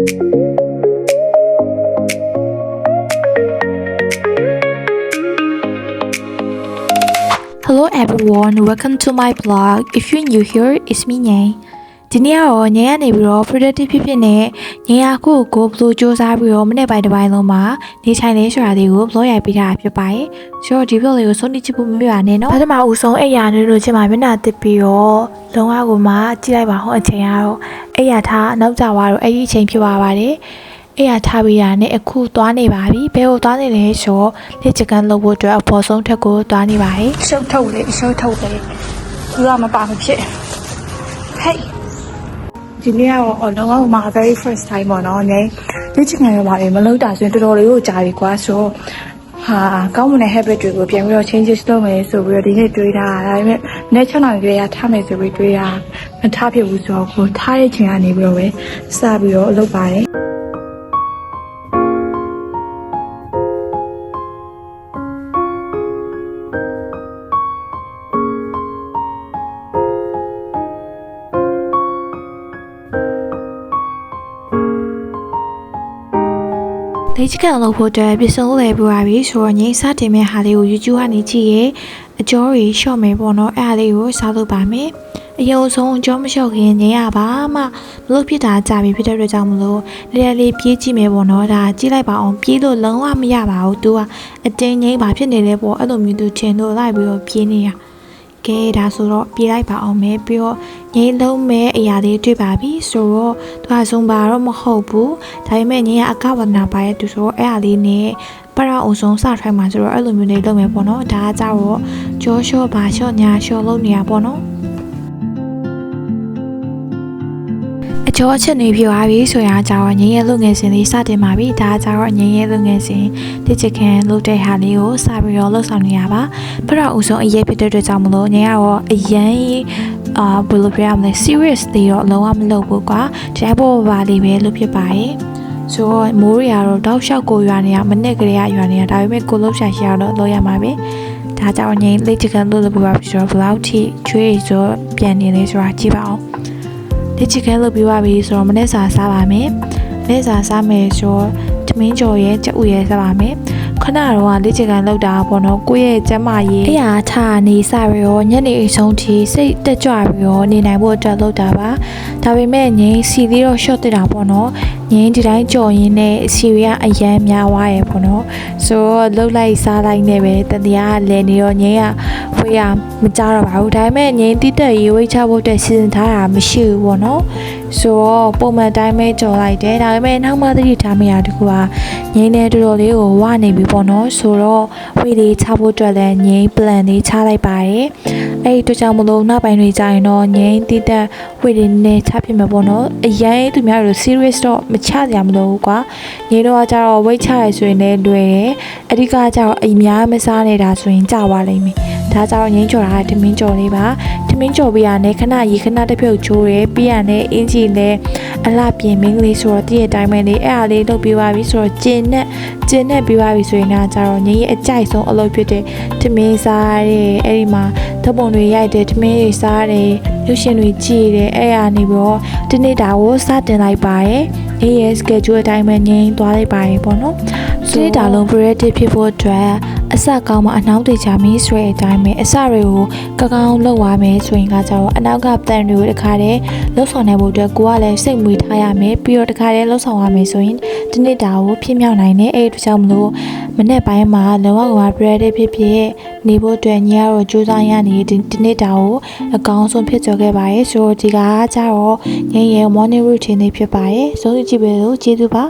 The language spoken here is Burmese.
Hello everyone, welcome to my blog. If you're new here, it's me Nyang. ဒီနေ့ကတော့ညနေပြီးတော့ productive ဖြစ်နေညကိုဘလို့စူးစမ်းပြီးတော့မနေ့ပိုင်းတစ်ပိုင်းလုံးမှာနေထိုင်နေဆိုတာတွေကို blog ရိုက်ပေးထားဖြစ်ပါတယ်။ဆိုတော့ဒီ blog လေးကိုဆုံးဖြတ်ချဖို့မပြရနဲ့နော်။ပထမဦးဆုံးအိယာနေလို့ချင်းမှာမျက်နှာတစ်ပြီးတော့လုံးဝကိုမှကြည့်လိုက်ပါဟောအချိန်ကတော့အိယာထားနောက်ကျသွားတော့အဲ့ဒီအချိန်ဖြစ်သွားပါတယ်။အိယာထားပြီးရနဲ့အခုသွားနေပါပြီ။ဘယ်ကိုသွားနေလဲဆိုတော့လက်ချကန်လုပ်ဖို့အတွက်အပေါ်ဆုံးထက်ကိုသွားနေပါတယ်။ရှုပ်ထုတ်လေသူကမပါမဖြစ်။ Heyဒီနေ့ကတော့လုံးဝမှာ very first time ပေါ့နော်။နေဒီချင်ငယ်မှာမလုပ်တာဆိုရင်တော်တော်လေးကိုကြာပြီကွာဆိုတော့ဟာကောင်းမွန်တဲ့ habit တွေကိုပြန်ပြီးတော့ changes လုပ်မယ်ဆိုပြီးတော့ဒီနေ့တွေးတာဒါပေမဲ့နေ့6နာရီကလေးကထားမယ်ဆိုပြီးတွေးတာမထားဖြစ်ဘူးဆိုတော့ကိုထားတဲ့ချိန်ကနေပြီးတော့ပဲစပြီးတော့လုပ်ပါတယ်လေ့ကျင့်လုပ်ဖို့အတွက်ပြစုံလဲပြပါပြီဆိုတော့ငိမ့်စတင်မဲ့ဟာလေးကို YouTube ကနေကြည့်ရဲအကျော်ကြီးရှော့မယ်ပေါ့နော်အဲ့ဒါလေးကိုစားလုပ်ပါမယ်အယုံဆုံးအကျော်မလျှော့ခင်ငိမ့်ရပါမှမလို့ဖြစ်တာကြာပြီဖြစ်တဲ့အတွက်ကြောင့်မလို့လေးပြေးကြည့်မယ်ပေါ့နော်ဒါကြည့်လိုက်ပါအောင်ပြေးလို့လုံးဝမရပါဘူးသူကအတင်းငိမ့်ပါဖြစ်နေလဲပေါ့အဲ့လိုမျိုးသူထင်လို့လိုက်ပြီးတော့ပြေးနေရကဲဒါဆိုတော့ပြေးလိုက်ပါအောင်မယ်ပြီးတော့ငိမ့်လုံးမဲ့အရာလေးတွေ့ပါပြီဆိုတော့သူကဆုံးပါတော့မဟုတ်ဘူးဒါပေမဲ့ငိမ့်ကအကဝနာပါရဲ့သူဆိုတော့အဲ့အလေးနဲ့ပရအောင်ဆုံးစထိုင်မှာဆိုတော့အဲ့လိုမျိုးလေးလုပ်မယ်ပေါ့နော်ဒါကကြတော့ကြောရှော့ပါရှော့ညာရှော့လုပ်နေရပေါ့နော်အကျော်အချက်နေပြသွားပြီဆိုရင်ကြတော့ငင်းရဲလုပ်ငယ်စဉ်လေးစတင်ပါပြီဒါကြတော့ငင်းရဲလုပ်ငယ်စဉ်တိကျခံလုပ်တဲ့ဟာလေးကိုစပြီးတော့လှုပ်ဆောင်နေရပါပရအောင်ဆုံးအရေးဖြစ်တဲ့အတွက်ကြောင့်မလို့ငင်းရတော့အရင်ဘယ်လိုပြောရမလဲ serious တွေတော့လုံးဝမလုပ်ဘူးကွာဒီပေါ်ပါလေးပဲလုပ်ဖြစ်ပါရဲ့ဆိုတော့မိုးရီကတော့တောက်လျှောက်ကိုရွာနေရမနစ်ကလေးရွာနေတာဒါပေမဲ့ကိုလှုပ်ရှားရှာတော့လုပ်ရမှာပဲဒါကြောင့်ငင်းလက်ချကန်လုပ်ပြပါပြီဆိုတော့ဘယ်လောက်ထိချွေးဆိုပြန်နေလဲဆိုတာကြည့်ပါအောင်လက်ချကန်လုပ်ပြပါပြီဆိုတော့မနေ့စာစားပါမယ်မနေ့စာစားမယ်ဆိုတော့တမင်းကျော်ရဲ့ကြက်ဥရဲ့စားပါမယ်ခဏတော့လက်ချကန်လောက်တာပေါ့နော်ကိုယ့်ရဲ့ကျမရေးအရာထားနေစပြီးတော့ညနေအိမ်ဆုံးထိစိတ်တက်ကြွပြီးတော့နေနိုင်ဖို့အတွက်လုပ်တာပါဒါပေမဲ့ငင်းစီလေးတော့ short တက်တာပေါ့နော်ငင်းဒီတိုင်းကြော်ရင်းနဲ့စီရီကအရန်များသွားရပေါ့နော်ဆိုတော့လှုပ်လိုက်စားလိုက်နဲ့ပဲတတရားလဲနေတော့ငင်းကဝေးရမကြတော့ပါဘူးဒါပေမဲ့ငင်းတိတက်ရေးဝိတ်ချဖို့အတွက်စီစဉ်ထားတာမရှိဘူးပေါ့နော်ဆိုတော့ပုံမှန်တိုင်းပဲကြော်လိုက်တယ်ဒါပေမဲ့နောက်မှသတိထားမိတာတကူကငင်းနဲ့တော်တော်လေးကိုဝနေပြီပေါ့နော်ဆိုတော့ဝေးလေးချဖို့အတွက်လည်းငင်း plan လေးချလိုက်ပါတယ်အဲ့ဒီအတွက်ကြောင့်မလို့နောက်ပိုင်းတွေကြာရင်တော့ငင်းတိတက်ဝေးလေးနဲ့ချဖြစ်မှာပေါ့နော်အရင်သူများတို့ serious တော့မချကြမလို့ကွာငင်းတော့ကျတော့ဝိတ်ချရဆိုရင်လည်းလွယ်တယ်အဓိကကျတော့အများမစားနေတာဆိုရင်ကြာသွားလိမ့်မယ်ဒါကြောင့်ငင်းကြော်တာထမင်းကြော်လေးပါထမင်းကြော်ပြရနဲ့ခဏရေခဏတစ်ပြုတ်ချိုးရဲပြရနဲ့အင်းကြီးနဲ့အလှပြင်မင်းကလေးဆိုတော့တည့်ရဲ့တိုင်းပဲလေးအဲ့အားလေးလုပ်ပြပါပြီဆိုတော့ကျင်းနဲ့ပြပါပြီဆိုရင်တော့ကျတော့ငင်းရဲ့အကြိုက်ဆုံးအလုပ်ဖြစ်တဲ့ထမင်းစားတဲ့အဲ့ဒီမှာဓာတ်ပုံတွေရိုက်တဲ့ထမင်းတွေစားတယ်ရုပ်ရှင်တွေကြည့်တယ်အဲ့အားနေပြီးတော့ဒီနေ့ဒါကိုစတင်လိုက်ပါရဲ့အေးရဲ့ schedule အတိုင်းပဲငင်းသွားလိုက်ပါရဲ့ပေါ့နော်ဒီဒါလုံး productive ဖြစ်ဖို့အတွက်အစကောင်းမှအနောက်တွေချမင်းဆွဲအတိုင်းပဲအစတွေကိုကောင်းလုပ်ရမယ်ဆိုရင်ကကြတော့အနောက်က plan တွေကိုတခါတည်းလှုပ်ဆောင်နိုင်ဖို့အတွက်ကိုကလည်းစိတ်မွေးထားရမယ်ပြီးတော့တခါတည်းလှုပ်ဆောင်ရမယ်ဆိုရင်ဒီနေ့ဒါကိုဖြစ်မြောက်နိုင်တယ်အဲ့ဒီကြောင့်မလို့မနေ့ပိုင်းမှာလုံးဝ productive ဖြစ်နေဖို့အတွက်ညကတော့ကြိုးစားရနေဒီနေ့ဒါကိုအကောင်းဆုံးဖြစ်ကြခဲ့ပါရဲ့ဆိုတော့ဒီကကြတော့ညရဲ့ morning routine လေးဖြစ်ပါရဲ့စိုးရိမ်ကြည့်ပဲလို့ကျေးဇူးပါ